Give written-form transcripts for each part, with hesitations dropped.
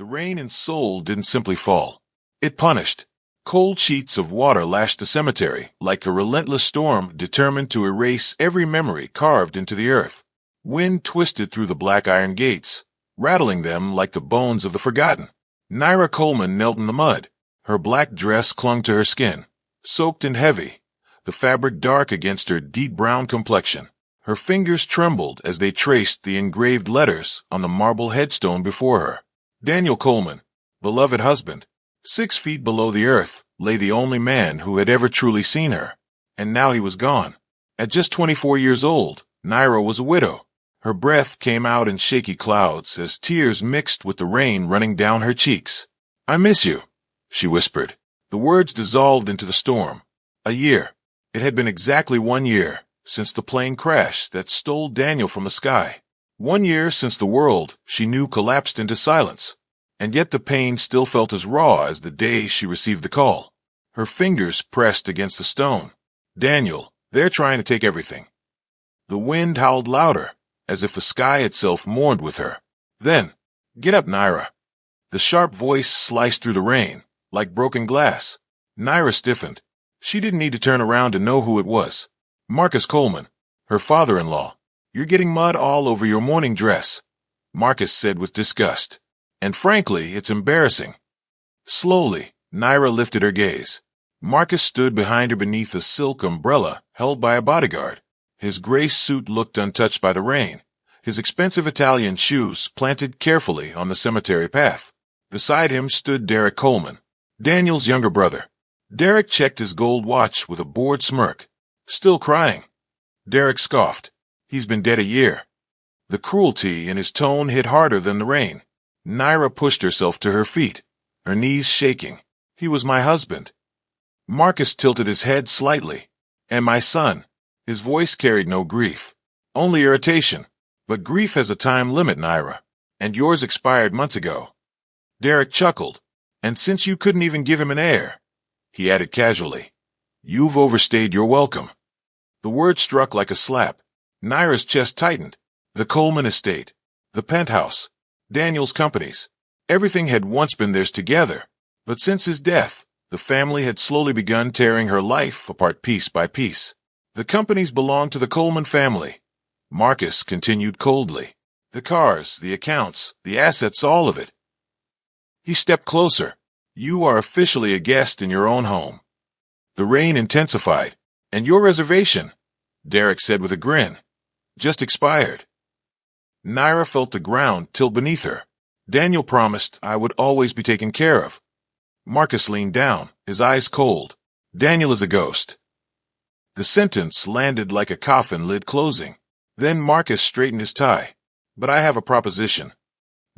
The rain in Seoul didn't simply fall. It punished. Cold sheets of water lashed the cemetery like a relentless storm determined to erase every memory carved into the earth. Wind twisted through the black iron gates, rattling them like the bones of the forgotten. Naira Coleman knelt in the mud. Her black dress clung to her skin, soaked and heavy, the fabric dark against her deep brown complexion. Her fingers trembled as they traced the engraved letters on the marble headstone before her. Daniel Coleman, beloved husband. 6 feet below the earth lay the only man who had ever truly seen her, and now he was gone. At just 24 years old, Naira was a widow. Her breath came out in shaky clouds as tears mixed with the rain running down her cheeks. "I miss you," she whispered. The words dissolved into the storm. A year. It had been exactly 1 year since the plane crash that stole Daniel from the sky. 1 year since the world she knew collapsed into silence. And yet the pain still felt as raw as the day she received the call. Her fingers pressed against the stone. "Daniel, they're trying to take everything." The wind howled louder, as if the sky itself mourned with her. Then, "Get up, Naira." The sharp voice sliced through the rain, like broken glass. Naira stiffened. She didn't need to turn around to know who it was. Marcus Coleman, her father-in-law. "You're getting mud all over your morning dress," Marcus said with disgust. "And frankly, it's embarrassing." Slowly, Naira lifted her gaze. Marcus stood behind her beneath a silk umbrella held by a bodyguard. His gray suit looked untouched by the rain, his expensive Italian shoes planted carefully on the cemetery path. Beside him stood Derek Coleman, Daniel's younger brother. Derek checked his gold watch with a bored smirk. "Still crying?" Derek scoffed. "He's been dead a year." The cruelty in his tone hit harder than the rain. Naira pushed herself to her feet, her knees shaking. "He was my husband." Marcus tilted his head slightly. "And my son." His voice carried no grief, only irritation. "But grief has a time limit, Naira, and yours expired months ago." Derek chuckled. "And since you couldn't even give him an heir," he added casually, "you've overstayed your welcome." The word struck like a slap. Naira's chest tightened. The Coleman estate, the penthouse, Daniel's companies. Everything had once been theirs together, but since his death, the family had slowly begun tearing her life apart piece by piece. "The companies belonged to the Coleman family," Marcus continued coldly. "The cars, the accounts, the assets, all of it." He stepped closer. "You are officially a guest in your own home." The rain intensified. "And your reservation," Derek said with a grin, "just expired." Naira felt the ground tilt beneath her. "Daniel promised I would always be taken care of." Marcus leaned down, his eyes cold. "Daniel is a ghost." The sentence landed like a coffin lid closing. Then Marcus straightened his tie. "But I have a proposition."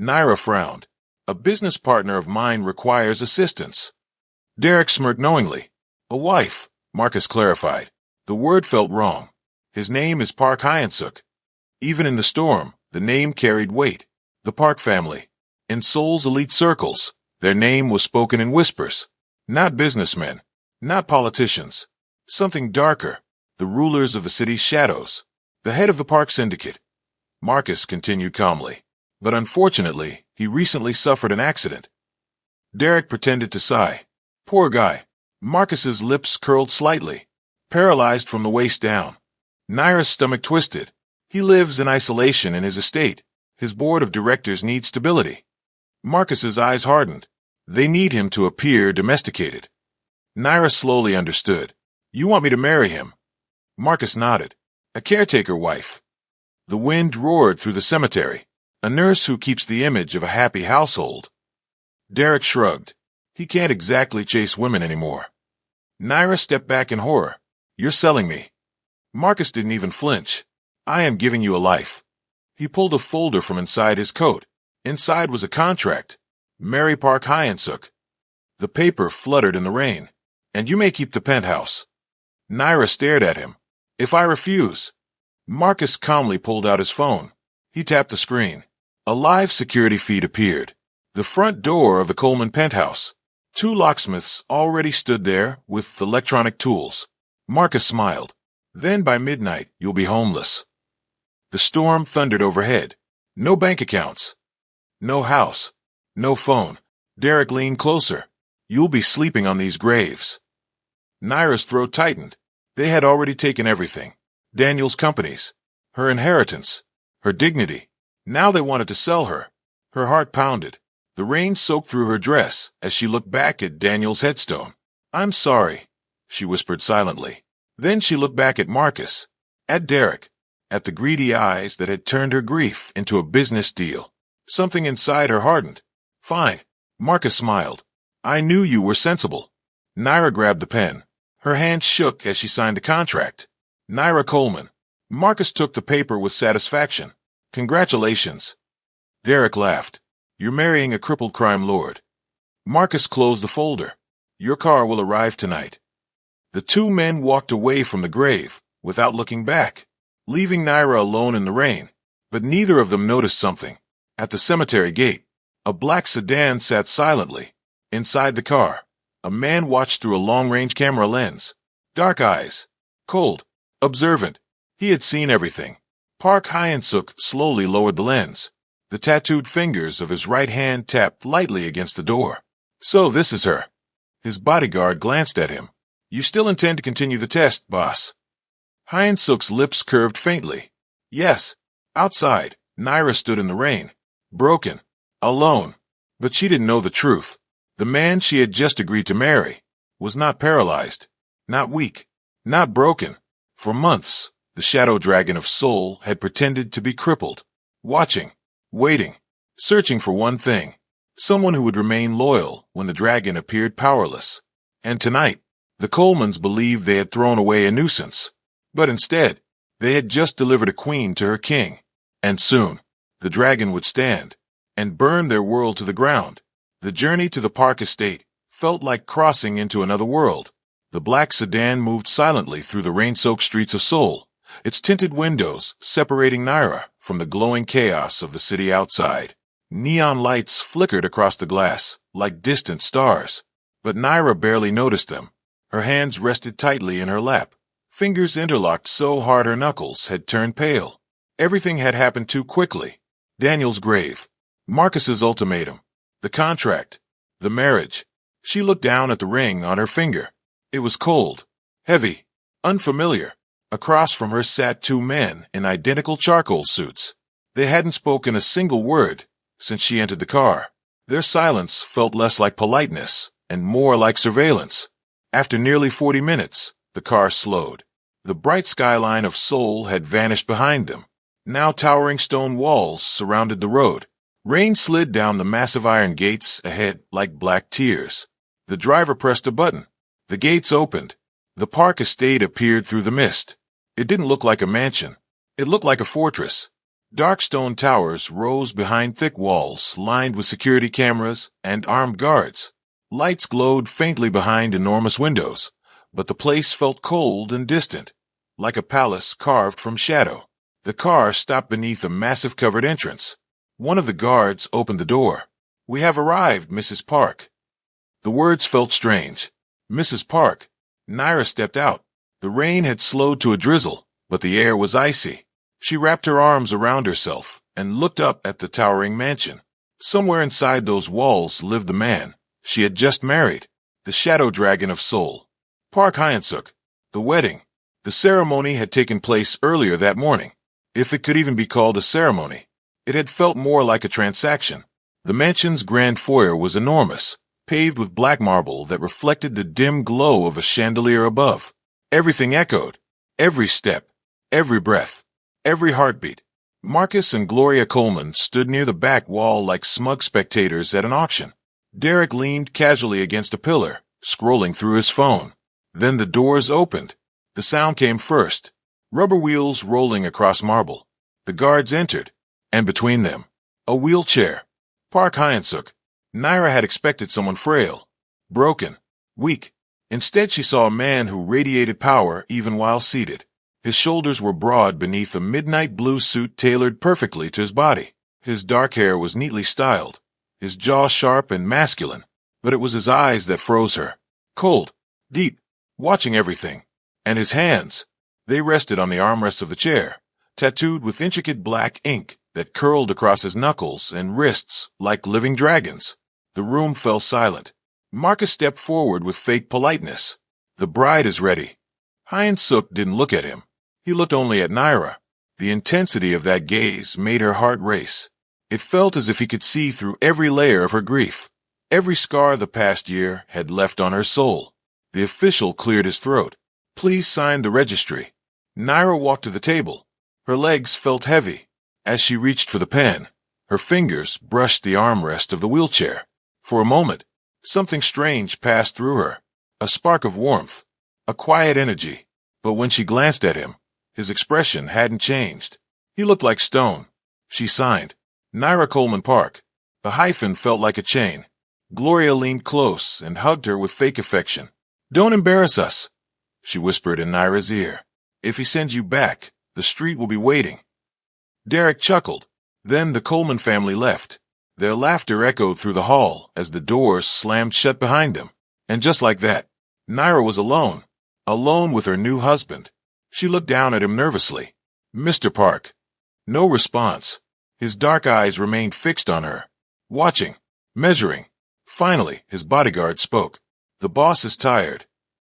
Naira frowned. "A business partner of mine requires assistance." Derek smirked knowingly. "A wife," Marcus clarified. The word felt wrong. "His name is Park Hyun-suk." Even in the storm, the name carried weight. The Park family. In Seoul's elite circles, their name was spoken in whispers. Not businessmen, not politicians. Something darker. The rulers of the city's shadows. The head of the Park syndicate. Marcus continued calmly. "But unfortunately, he recently suffered an accident." Derek pretended to sigh. "Poor guy." Marcus's lips curled slightly. "Paralyzed from the waist down." Naira's stomach twisted. "He lives in isolation in his estate. His board of directors needs stability." Marcus's eyes hardened. "They need him to appear domesticated." Naira slowly understood. "You want me to marry him?" Marcus nodded. "A caretaker wife." The wind roared through the cemetery. "A nurse who keeps the image of a happy household." Derek shrugged. "He can't exactly chase women anymore." Naira stepped back in horror. "You're selling me." Marcus didn't even flinch. "I am giving you a life." He pulled a folder from inside his coat. Inside was a contract. "Marry Park Hyun-suk." The paper fluttered in the rain. "And you may keep the penthouse." Naira stared at him. "If I refuse?" Marcus calmly pulled out his phone. He tapped the screen. A live security feed appeared. The front door of the Coleman penthouse. 2 locksmiths already stood there with electronic tools. Marcus smiled. "Then by midnight, you'll be homeless." The storm thundered overhead. No bank accounts. No house. No phone. Derek leaned closer. You'll be sleeping on these graves. Naira's throat tightened. They had already taken everything. Daniel's companies. Her inheritance. Her dignity. Now they wanted to sell her. Her heart pounded. The rain soaked through her dress as she looked back at Daniel's headstone. I'm sorry, she whispered silently. Then she looked back at Marcus, at Derek, at the greedy eyes that had turned her grief into a business deal. Something inside her hardened. Fine. Marcus smiled. I knew you were sensible. Naira grabbed the pen. Her hand shook as she signed the contract. Naira Coleman. Marcus took the paper with satisfaction. Congratulations. Derek laughed. You're marrying a crippled crime lord. Marcus closed the folder. Your car will arrive tonight. The two men walked away from the grave without looking back, leaving Naira alone in the rain. But neither of them noticed something. At the cemetery gate, a black sedan sat silently. Inside the car, a man watched through a long-range camera lens. Dark eyes. Cold. Observant. He had seen everything. Park Hyun-suk slowly lowered the lens. The tattooed fingers of his right hand tapped lightly against the door. So this is her. His bodyguard glanced at him. You still intend to continue the test, boss? Hyun-suk's lips curved faintly. Yes. Outside, Naira stood in the rain. Broken. Alone. But she didn't know the truth. The man she had just agreed to marry was not paralyzed. Not weak. Not broken. For months, the shadow dragon of soul had pretended to be crippled. Watching. Waiting. Searching for one thing. Someone who would remain loyal when the dragon appeared powerless. And tonight, the Colemans believed they had thrown away a nuisance. But instead, they had just delivered a queen to her king. And soon, the dragon would stand and burn their world to the ground. The journey to the Park estate felt like crossing into another world. The black sedan moved silently through the rain-soaked streets of Seoul, its tinted windows separating Naira from the glowing chaos of the city outside. Neon lights flickered across the glass like distant stars, but Naira barely noticed them. Her hands rested tightly in her lap, fingers interlocked so hard her knuckles had turned pale. Everything had happened too quickly. Daniel's grave, Marcus's ultimatum, the contract, the marriage. She looked down at the ring on her finger. It was cold, heavy, unfamiliar. Across from her sat two men in identical charcoal suits. They hadn't spoken a single word since she entered the car. Their silence felt less like politeness and more like surveillance. After nearly 40 minutes, the car slowed. The bright skyline of Seoul had vanished behind them. Now towering stone walls surrounded the road. Rain slid down the massive iron gates ahead like black tears. The driver pressed a button. The gates opened. The Park estate appeared through the mist. It didn't look like a mansion. It looked like a fortress. Dark stone towers rose behind thick walls lined with security cameras and armed guards. Lights glowed faintly behind enormous windows, but the place felt cold and distant, like a palace carved from shadow. The car stopped beneath a massive covered entrance. One of the guards opened the door. We have arrived, Mrs. Park. The words felt strange. Mrs. Park. Naira stepped out. The rain had slowed to a drizzle, but the air was icy. She wrapped her arms around herself and looked up at the towering mansion. Somewhere inside those walls lived the man she had just married, the shadow dragon of Seoul. Park Hyun-suk. The wedding. The ceremony had taken place earlier that morning. If it could even be called a ceremony, it had felt more like a transaction. The mansion's grand foyer was enormous, paved with black marble that reflected the dim glow of a chandelier above. Everything echoed. Every step. Every breath. Every heartbeat. Marcus and Gloria Coleman stood near the back wall like smug spectators at an auction. Derek leaned casually against a pillar, scrolling through his phone. Then the doors opened. The sound came first. Rubber wheels rolling across marble. The guards entered, and between them, a wheelchair. Park Hyun-suk. Naira had expected someone frail, broken, weak. Instead, she saw a man who radiated power even while seated. His shoulders were broad beneath a midnight blue suit tailored perfectly to his body. His dark hair was neatly styled, his jaw sharp and masculine, but it was his eyes that froze her. Cold, deep, watching everything. And his hands, they rested on the armrests of the chair, tattooed with intricate black ink. that curled across his knuckles and wrists like living dragons. The room fell silent. Marcus stepped forward with fake politeness. "The bride is ready." Hyun-suk didn't look at him. He looked only at Naira. The intensity of that gaze made her heart race. It felt as if he could see through every layer of her grief. Every scar the past year had left on her soul. The official cleared his throat. "Please sign the registry." Naira walked to the table. Her legs felt heavy. As she reached for the pen, her fingers brushed the armrest of the wheelchair. For a moment, something strange passed through her. A spark of warmth. A quiet energy. But when she glanced at him, his expression hadn't changed. He looked like stone. She signed. Naira Coleman Park. The hyphen felt like a chain. Gloria leaned close and hugged her with fake affection. "Don't embarrass us," she whispered in Naira's ear. "If he sends you back, the street will be waiting." Derek chuckled. Then the Coleman family left. Their laughter echoed through the hall as the doors slammed shut behind them. And just like that, Naira was alone. Alone with her new husband. She looked down at him nervously. "Mr. Park." No response. His dark eyes remained fixed on her. Watching. Measuring. Finally, his bodyguard spoke. "The boss is tired.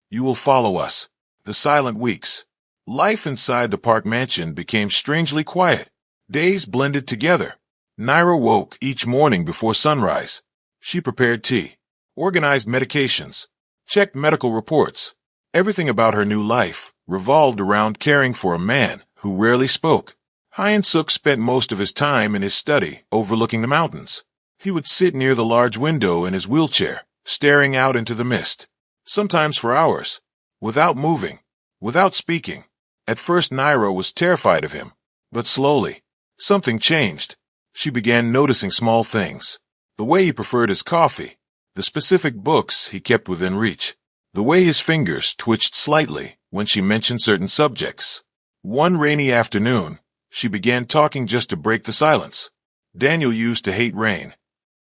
You will follow us." The silent weeks. Life inside the Park mansion became strangely quiet. Days blended together. Naira woke each morning before sunrise. She prepared tea, organized medications, checked medical reports. Everything about her new life revolved around caring for a man who rarely spoke. Hyun-suk spent most of his time in his study overlooking the mountains. He would sit near the large window in his wheelchair, staring out into the mist, sometimes for hours, without moving, without speaking. At first Naira was terrified of him, but slowly, something changed. She began noticing small things. The way he preferred his coffee, the specific books he kept within reach, the way his fingers twitched slightly when she mentioned certain subjects. One rainy afternoon, she began talking just to break the silence. Daniel used to hate rain.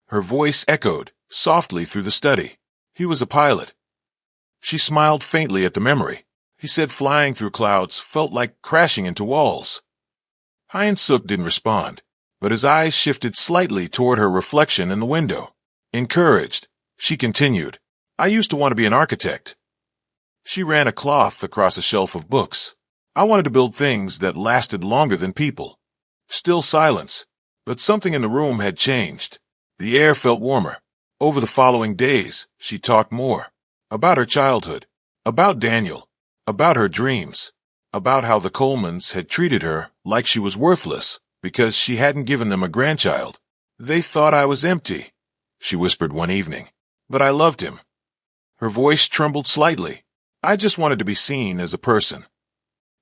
Her voice echoed softly through the study. He was a pilot. She smiled faintly at the memory. He said flying through clouds felt like crashing into walls. Hyun-suk didn't respond, but his eyes shifted slightly toward her reflection in the window. Encouraged, she continued, "I used to want to be an architect." She ran a cloth across a shelf of books. "I wanted to build things that lasted longer than people." Still silence, but something in the room had changed. The air felt warmer. Over the following days, she talked more. About her childhood. About Daniel. About her dreams. About how the Colemans had treated her like she was worthless because she hadn't given them a grandchild. "They thought I was empty," she whispered one evening. "But I loved him." Her voice trembled slightly. "I just wanted to be seen as a person."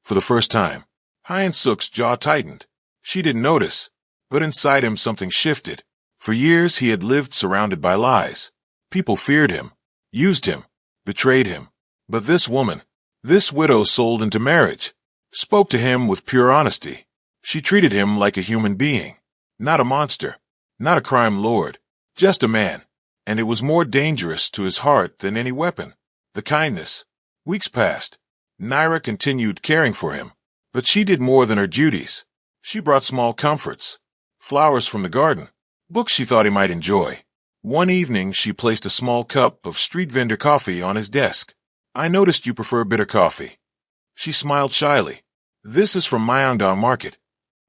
For the first time, Hyun-suk's jaw tightened. She didn't notice, but inside him something shifted. For years he had lived surrounded by lies. People feared him, used him, betrayed him. But this woman, this widow sold into marriage, spoke to him with pure honesty. She treated him like a human being, not a monster, not a crime lord, just a man. And it was more dangerous to his heart than any weapon. The kindness. Weeks passed. Naira continued caring for him, but she did more than her duties. She brought small comforts, flowers from the garden, books she thought he might enjoy. One evening, she placed a small cup of street vendor coffee on his desk. "I noticed you prefer bitter coffee." She smiled shyly. "This is from Myeongdong Market."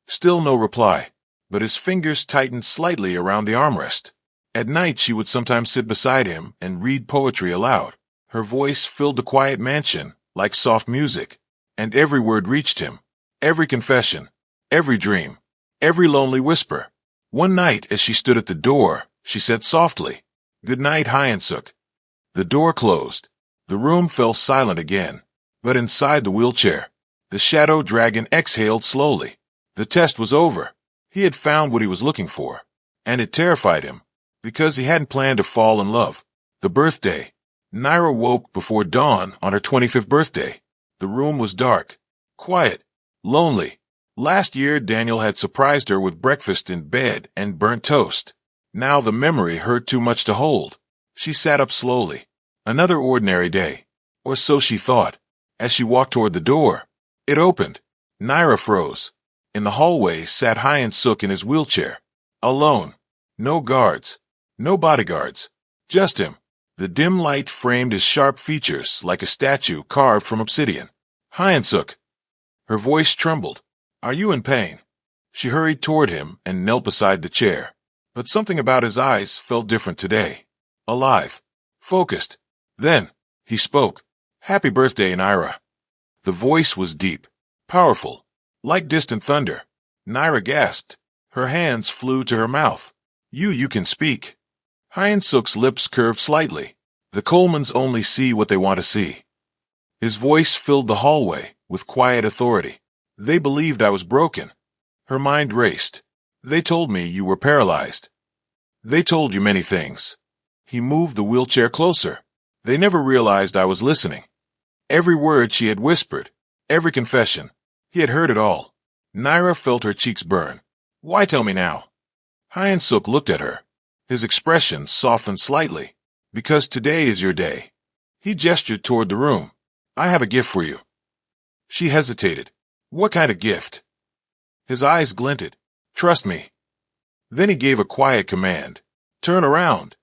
Still no reply, but his fingers tightened slightly around the armrest. At night, she would sometimes sit beside him and read poetry aloud. Her voice filled the quiet mansion like soft music, and every word reached him, every confession, every dream, every lonely whisper. One night, as she stood at the door, she said softly, "Good night, Hyun-suk." The door closed. The room fell silent again, but inside the wheelchair, the shadow dragon exhaled slowly. The test was over. He had found what he was looking for, and it terrified him, because he hadn't planned to fall in love. The birthday. Naira woke before dawn on her 25th birthday. The room was dark, quiet, lonely. Last year, Daniel had surprised her with breakfast in bed and burnt toast. Now the memory hurt too much to hold. She sat up slowly. Another ordinary day, or so she thought. As she walked toward the door, it opened. Naira froze. In the hallway sat Hyun-suk in his wheelchair. Alone. No guards. No bodyguards. Just him. The dim light framed his sharp features like a statue carved from obsidian. Hyun-suk. Her voice trembled. Are you in pain? She hurried toward him and knelt beside the chair. But something about his eyes felt different today. Alive. Focused. Then, he spoke. Happy birthday, Naira. The voice was deep. Powerful. Like distant thunder. Naira gasped. Her hands flew to her mouth. You can speak. Hyun-suk's lips curved slightly. The Colemans only see what they want to see. His voice filled the hallway with quiet authority. They believed I was broken. Her mind raced. They told me you were paralyzed. They told you many things. He moved the wheelchair closer. They never realized I was listening. Every word she had whispered, every confession, he had heard it all. Naira felt her cheeks burn. Why tell me now? Hyun-suk looked at her. His expression softened slightly. Because today is your day. He gestured toward the room. I have a gift for you. She hesitated. What kind of gift? His eyes glinted. Trust me. Then he gave a quiet command. Turn around.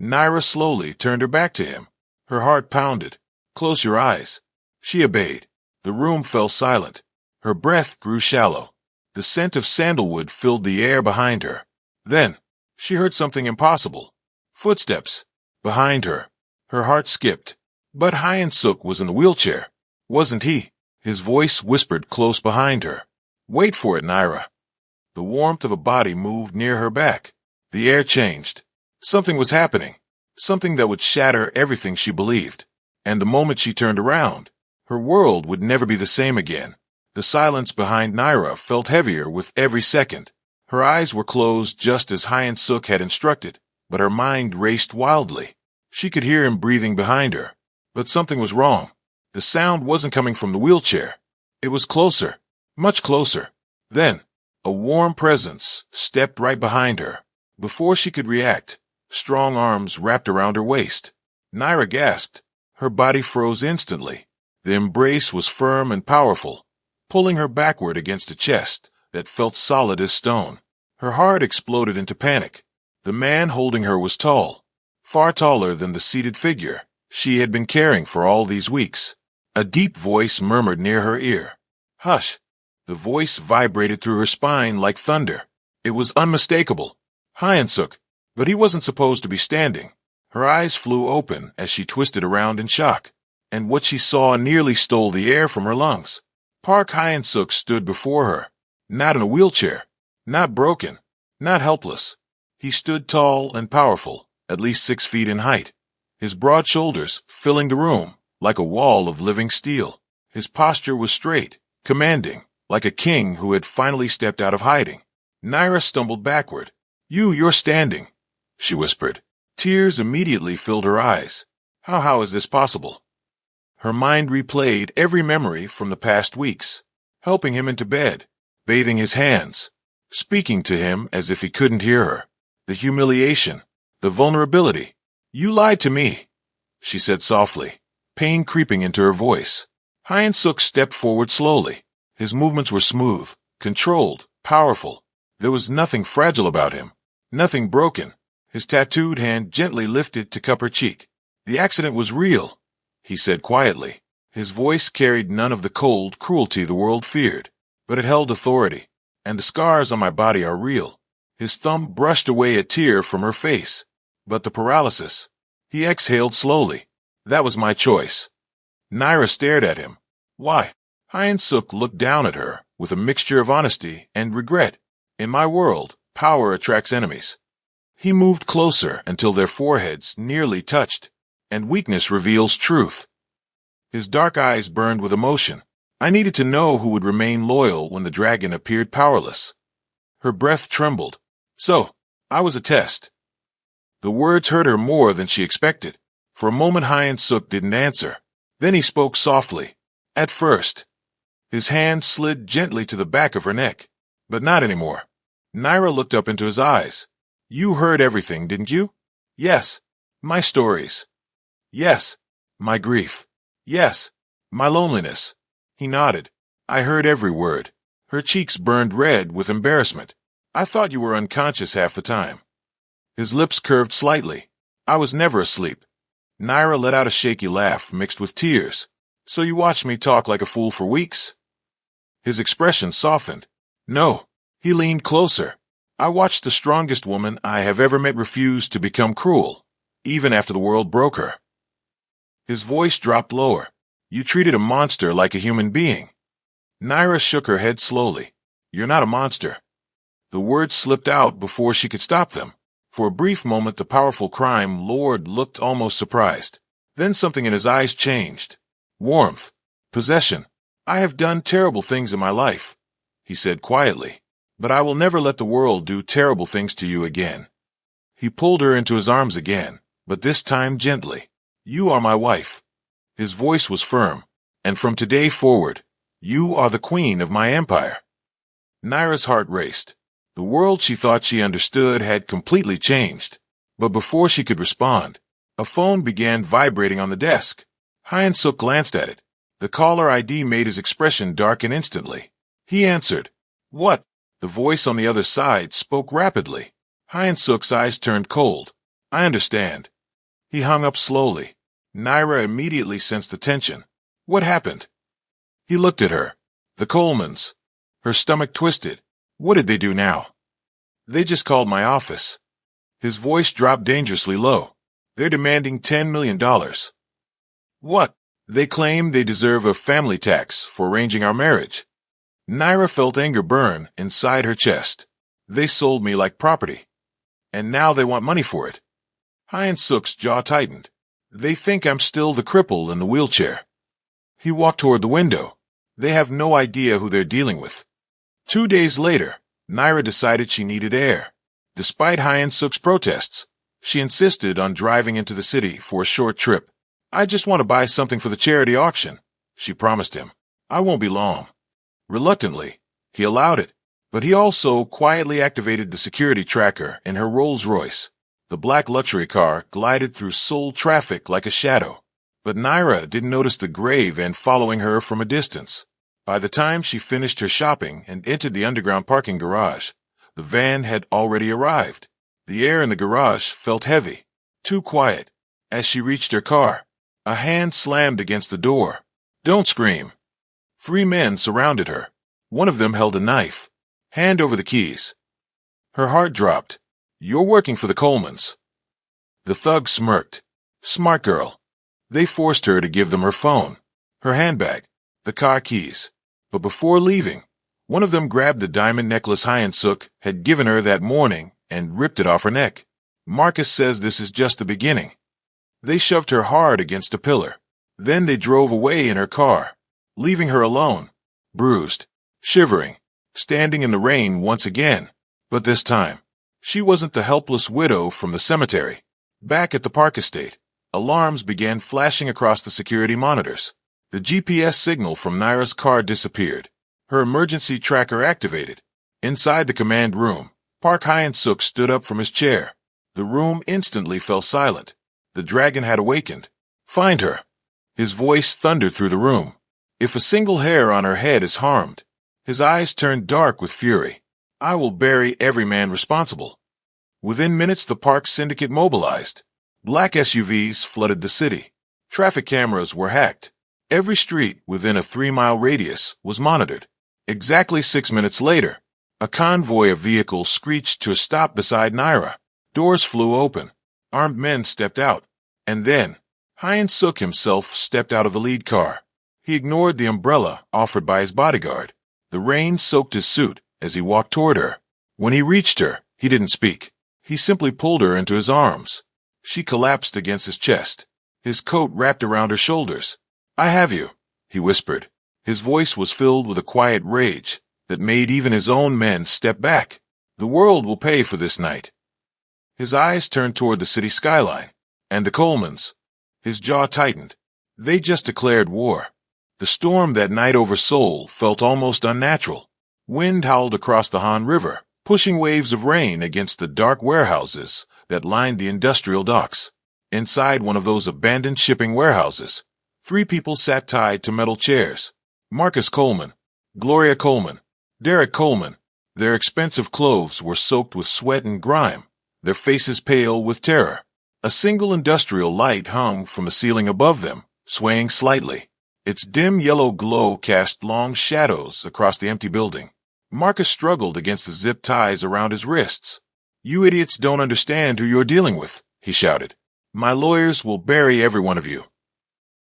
Naira slowly turned her back to him. Her heart pounded. Close your eyes. She obeyed. The room fell silent. Her breath grew shallow. The scent of sandalwood filled the air behind her. Then, she heard something impossible. Footsteps. Behind her. Her heart skipped. But Hyun-suk was in the wheelchair. Wasn't he? His voice whispered close behind her. Wait for it, Naira. The warmth of a body moved near her back. The air changed. Something was happening. Something that would shatter everything she believed. And the moment she turned around, her world would never be the same again. The silence behind Naira felt heavier with every second. Her eyes were closed just as Hyun-suk had instructed, but her mind raced wildly. She could hear him breathing behind her. But something was wrong. The sound wasn't coming from the wheelchair. It was closer. Much closer. Then, a warm presence stepped right behind her. Before she could react, strong arms wrapped around her waist. Naira gasped. Her body froze instantly. The embrace was firm and powerful, pulling her backward against a chest that felt solid as stone. Her heart exploded into panic. The man holding her was tall, far taller than the seated figure she had been carrying for all these weeks. A deep voice murmured near her ear. Hush. The voice vibrated through her spine like thunder. It was unmistakable. Hyun-suk. But he wasn't supposed to be standing. Her eyes flew open as she twisted around in shock, and what she saw nearly stole the air from her lungs. Park Hyun-suk stood before her, not in a wheelchair, not broken, not helpless. He stood tall and powerful, at least 6 feet in height, his broad shoulders filling the room like a wall of living steel. His posture was straight, commanding, like a king who had finally stepped out of hiding. Naira stumbled backward. You're standing, she whispered. Tears immediately filled her eyes. How is this possible? Her mind replayed every memory from the past weeks, helping him into bed, bathing his hands, speaking to him as if he couldn't hear her. The humiliation, the vulnerability. You lied to me, she said softly, pain creeping into her voice. Hyun-suk stepped forward slowly. His movements were smooth, controlled, powerful. There was nothing fragile about him, nothing broken. His tattooed hand gently lifted to cup her cheek. The accident was real, he said quietly. His voice carried none of the cold cruelty the world feared, but it held authority. And the scars on my body are real. His thumb brushed away a tear from her face. But the paralysis. He exhaled slowly. That was my choice. Naira stared at him. Why? Hyun-suk looked down at her with a mixture of honesty and regret. In my world, power attracts enemies. He moved closer until their foreheads nearly touched, and weakness reveals truth. His dark eyes burned with emotion. I needed to know who would remain loyal when the dragon appeared powerless. Her breath trembled. So, I was a test. The words hurt her more than she expected. For a moment Hyun-suk didn't answer. Then he spoke softly. At first. His hand slid gently to the back of her neck. But not anymore. Naira looked up into his eyes. You heard everything, didn't you? Yes. My stories. Yes. My grief. Yes. My loneliness. He nodded. I heard every word. Her cheeks burned red with embarrassment. I thought you were unconscious half the time. His lips curved slightly. I was never asleep. Naira let out a shaky laugh mixed with tears. So you watched me talk like a fool for weeks? His expression softened. No. He leaned closer. I watched the strongest woman I have ever met refuse to become cruel, even after the world broke her. His voice dropped lower. You treated a monster like a human being. Naira shook her head slowly. You're not a monster. The words slipped out before she could stop them. For a brief moment, the powerful crime lord looked almost surprised. Then something in his eyes changed. Warmth. Possession. I have done terrible things in my life, he said quietly. But I will never let the world do terrible things to you again. He pulled her into his arms again, but this time gently. You are my wife. His voice was firm. And from today forward, you are the queen of my empire. Naira's heart raced. The world she thought she understood had completely changed. But before she could respond, a phone began vibrating on the desk. Hyun-suk glanced at it. The caller ID made his expression darken instantly. He answered. What? The voice on the other side spoke rapidly. Hyun-suk's eyes turned cold. I understand. He hung up slowly. Naira immediately sensed the tension. What happened? He looked at her. The Colemans. Her stomach twisted. What did they do now? They just called my office. His voice dropped dangerously low. They're demanding $10 million. What? They claim they deserve a family tax for arranging our marriage. Naira felt anger burn inside her chest. They sold me like property. And now they want money for it. Hyun-suk's jaw tightened. They think I'm still the cripple in the wheelchair. He walked toward the window. They have no idea who they're dealing with. 2 days later, Naira decided she needed air. Despite Hyun-suk's protests, she insisted on driving into the city for a short trip. I just want to buy something for the charity auction, she promised him. I won't be long. Reluctantly, he allowed it, but he also quietly activated the security tracker in her Rolls-Royce. The black luxury car glided through Seoul traffic like a shadow. But Naira didn't notice the gray van following her from a distance. By the time she finished her shopping and entered the underground parking garage, the van had already arrived. The air in the garage felt heavy, too quiet. As she reached her car, a hand slammed against the door. Don't scream. 3 men surrounded her. One of them held a knife. Hand over the keys. Her heart dropped. You're working for the Colemans. The thug smirked. Smart girl. They forced her to give them her phone, her handbag, the car keys. But before leaving, one of them grabbed the diamond necklace Hyun-suk had given her that morning and ripped it off her neck. Marcus says this is just the beginning. They shoved her hard against a pillar. Then they drove away in her car, leaving her alone, bruised, shivering, standing in the rain once again. But this time, she wasn't the helpless widow from the cemetery. Back at the Park Estate, alarms began flashing across the security monitors. The GPS signal from Naira's car disappeared. Her emergency tracker activated. Inside the command room, Park Hyun-suk stood up from his chair. The room instantly fell silent. The dragon had awakened. Find her. His voice thundered through the room. If a single hair on her head is harmed, his eyes turned dark with fury. I will bury every man responsible. Within minutes, the park syndicate mobilized. Black SUVs flooded the city. Traffic cameras were hacked. Every street within a 3-mile radius was monitored. Exactly 6 minutes later, a convoy of vehicles screeched to a stop beside Naira. Doors flew open. Armed men stepped out. And then, Hyun-suk himself stepped out of the lead car. He ignored the umbrella offered by his bodyguard. The rain soaked his suit as he walked toward her. When he reached her, he didn't speak. He simply pulled her into his arms. She collapsed against his chest. His coat wrapped around her shoulders. I have you, he whispered. His voice was filled with a quiet rage that made even his own men step back. The world will pay for this night. His eyes turned toward the city skyline. And the Colemans. His jaw tightened. They just declared war. The storm that night over Seoul felt almost unnatural. Wind howled across the Han River, pushing waves of rain against the dark warehouses that lined the industrial docks. Inside one of those abandoned shipping warehouses, 3 people sat tied to metal chairs. Marcus Coleman, Gloria Coleman, Derek Coleman. Their expensive clothes were soaked with sweat and grime, their faces pale with terror. A single industrial light hung from the ceiling above them, swaying slightly. Its dim yellow glow cast long shadows across the empty building. Marcus struggled against the zip ties around his wrists. "You idiots don't understand who you're dealing with," he shouted. "My lawyers will bury every one of you."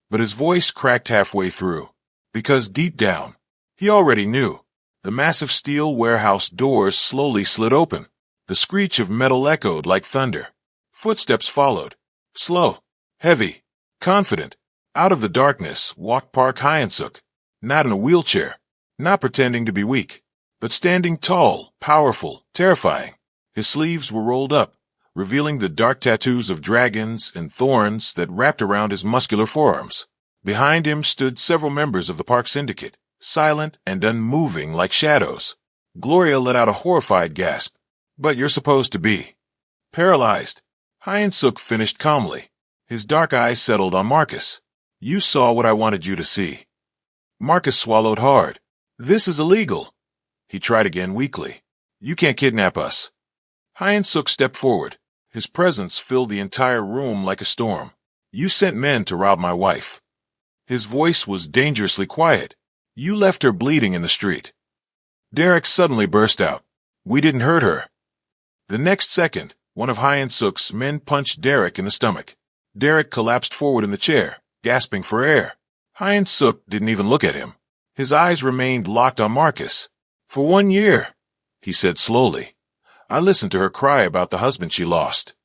But his voice cracked halfway through, because deep down, he already knew. The massive steel warehouse doors slowly slid open. The screech of metal echoed like thunder. Footsteps followed. Slow, heavy, confident. Out of the darkness walked Park Hyensuk, not in a wheelchair, not pretending to be weak, but standing tall, powerful, terrifying. His sleeves were rolled up, revealing the dark tattoos of dragons and thorns that wrapped around his muscular forearms. Behind him stood several members of the Park Syndicate, silent and unmoving like shadows. Gloria let out a horrified gasp. "But you're supposed to be paralyzed." Hyensuk finished calmly. His dark eyes settled on Marcus. "You saw what I wanted you to see." Marcus swallowed hard. "This is illegal." He tried again weakly. "You can't kidnap us." Hyensuk stepped forward. His presence filled the entire room like a storm. "You sent men to rob my wife." His voice was dangerously quiet. "You left her bleeding in the street." Derek suddenly burst out. "We didn't hurt her." The next second, one of Hyensuk's men punched Derek in the stomach. Derek collapsed forward in the chair, gasping for air. Hyensuk didn't even look at him. His eyes remained locked on Marcus. "For 1 year," he said slowly, "I listened to her cry about the husband she lost."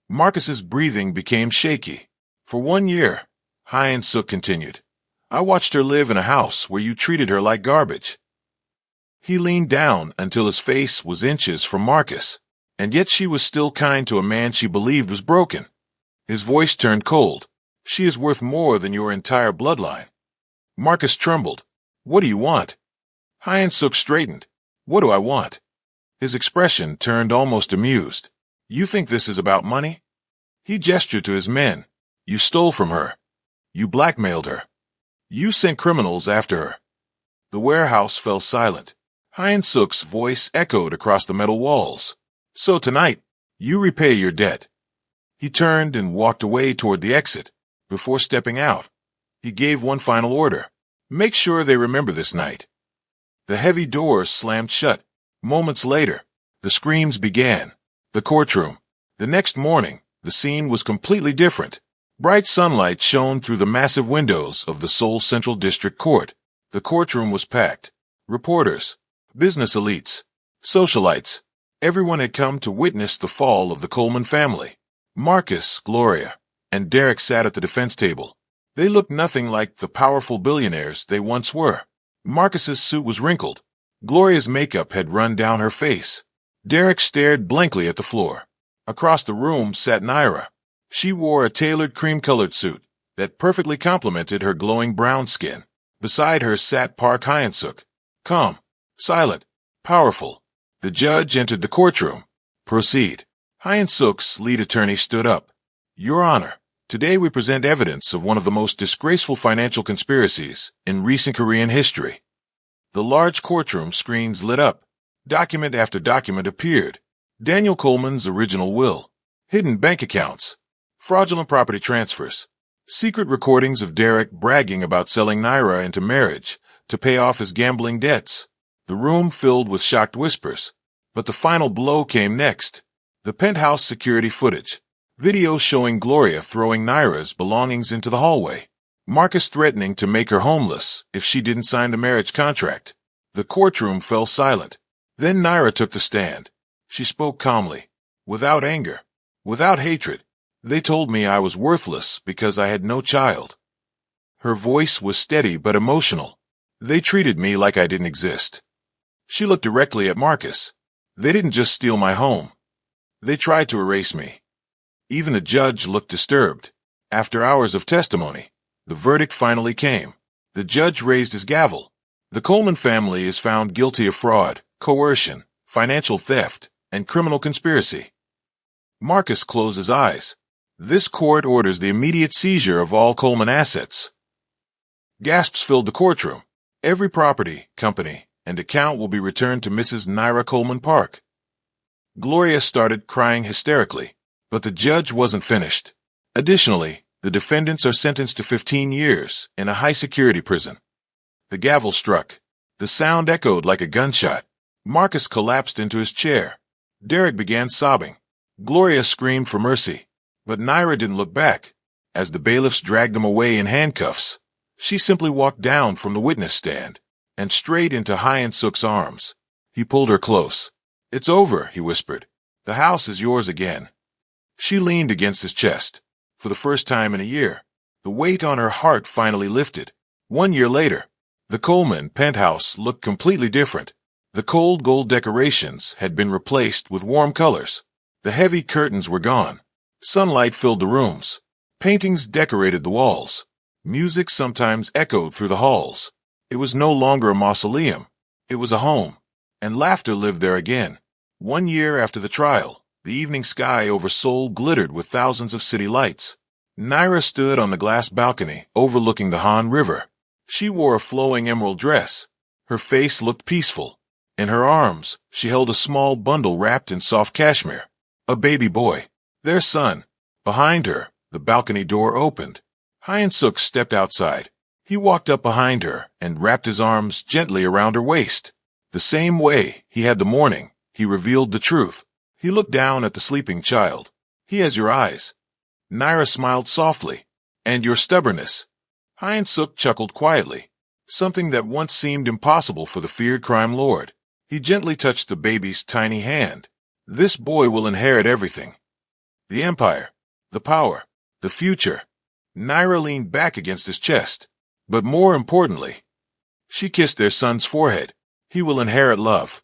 Marcus's breathing became shaky. "For 1 year," Hyensuk continued, "I watched her live in a house where you treated her like garbage." He leaned down until his face was inches from Marcus, and yet she was still kind to a man she believed was broken. His voice turned cold. "She is worth more than your entire bloodline." Marcus trembled. "What do you want?" Hyensuk straightened. "What do I want?" His expression turned almost amused. "You think this is about money?" He gestured to his men. "You stole from her. You blackmailed her. You sent criminals after her." The warehouse fell silent. Hyensuk's voice echoed across the metal walls. "So tonight, you repay your debt." He turned and walked away toward the exit. Before stepping out, he gave one final order. "Make sure they remember this night." The heavy doors slammed shut. Moments later, the screams began. The courtroom. The next morning, the scene was completely different. Bright sunlight shone through the massive windows of the Seoul Central District Court. The courtroom was packed. Reporters, business elites, socialites, everyone had come to witness the fall of the Coleman family. Marcus, Gloria, and Derek sat at the defense table. They looked nothing like the powerful billionaires they once were. Marcus's suit was wrinkled. Gloria's makeup had run down her face. Derek stared blankly at the floor. Across the room sat Naira. She wore a tailored cream-colored suit that perfectly complemented her glowing brown skin. Beside her sat Park Hyensuk, calm, silent, powerful. The judge entered the courtroom. "Proceed." Hyensuk's lead attorney stood up. "Your Honor, today we present evidence of one of the most disgraceful financial conspiracies in recent Korean history." The large courtroom screens lit up. Document after document appeared. Daniel Coleman's original will, hidden bank accounts, fraudulent property transfers, secret recordings of Derek bragging about selling Naira into marriage to pay off his gambling debts. The room filled with shocked whispers. But the final blow came next. The penthouse security footage. Video showing Gloria throwing Naira's belongings into the hallway. Marcus threatening to make her homeless if she didn't sign the marriage contract. The courtroom fell silent. Then Naira took the stand. She spoke calmly, without anger, without hatred. "They told me I was worthless because I had no child." Her voice was steady but emotional. "They treated me like I didn't exist." She looked directly at Marcus. "They didn't just steal my home. They tried to erase me." Even the judge looked disturbed. After hours of testimony, the verdict finally came. The judge raised his gavel. "The Coleman family is found guilty of fraud, coercion, financial theft, and criminal conspiracy." Marcus closed his eyes. "This court orders the immediate seizure of all Coleman assets." Gasps filled the courtroom. Every property, company, and account will be returned to Mrs. Naira Coleman Park. Gloria started crying hysterically, but the judge wasn't finished. Additionally, the defendants are sentenced to 15 years in a high-security prison. The gavel struck. The sound echoed like a gunshot. Marcus collapsed into his chair. Derek began sobbing. Gloria screamed for mercy, but Naira didn't look back. As the bailiffs dragged them away in handcuffs, she simply walked down from the witness stand and straight into Hyen-suk's arms. He pulled her close. "It's over," he whispered. "The house is yours again." She leaned against his chest. For the first time in a year, the weight on her heart finally lifted. 1 year later, the Coleman penthouse looked completely different. The cold gold decorations had been replaced with warm colors. The heavy curtains were gone. Sunlight filled the rooms. Paintings decorated the walls. Music sometimes echoed through the halls. It was no longer a mausoleum. It was a home. And laughter lived there again. 1 year after the trial, the evening sky over Seoul glittered with thousands of city lights. Naira stood on the glass balcony overlooking the Han River. She wore a flowing emerald dress. Her face looked peaceful. In her arms, she held a small bundle wrapped in soft cashmere. A baby boy. Their son. Behind her, the balcony door opened. Hyen-suk stepped outside. He walked up behind her and wrapped his arms gently around her waist. The same way he had the morning, he revealed the truth. He looked down at the sleeping child. "He has your eyes." Naira smiled softly. "And your stubbornness." Hyen-suk chuckled quietly. Something that once seemed impossible for the feared crime lord. He gently touched the baby's tiny hand. "This boy will inherit everything. The empire, the power, the future." Naira leaned back against his chest. But more importantly, she kissed their son's forehead. "He will inherit love."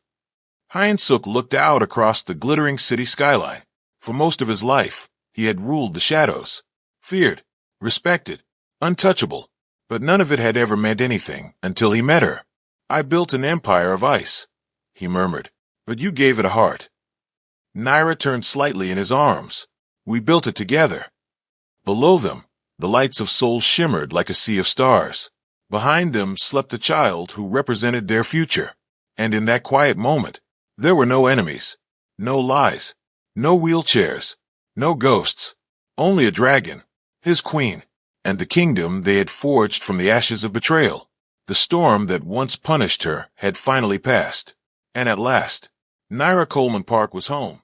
Hyen-suk looked out across the glittering city skyline. For most of his life, he had ruled the shadows. Feared, respected, untouchable. But none of it had ever meant anything until he met her. "I built an empire of ice," he murmured, "but you gave it a heart." Naira turned slightly in his arms. "We built it together." Below them, the lights of Seoul shimmered like a sea of stars. Behind them slept a child who represented their future. And in that quiet moment, there were no enemies, no lies, no wheelchairs, no ghosts, only a dragon, his queen, and the kingdom they had forged from the ashes of betrayal. The storm that once punished her had finally passed. And at last, Naira Coleman Park was home.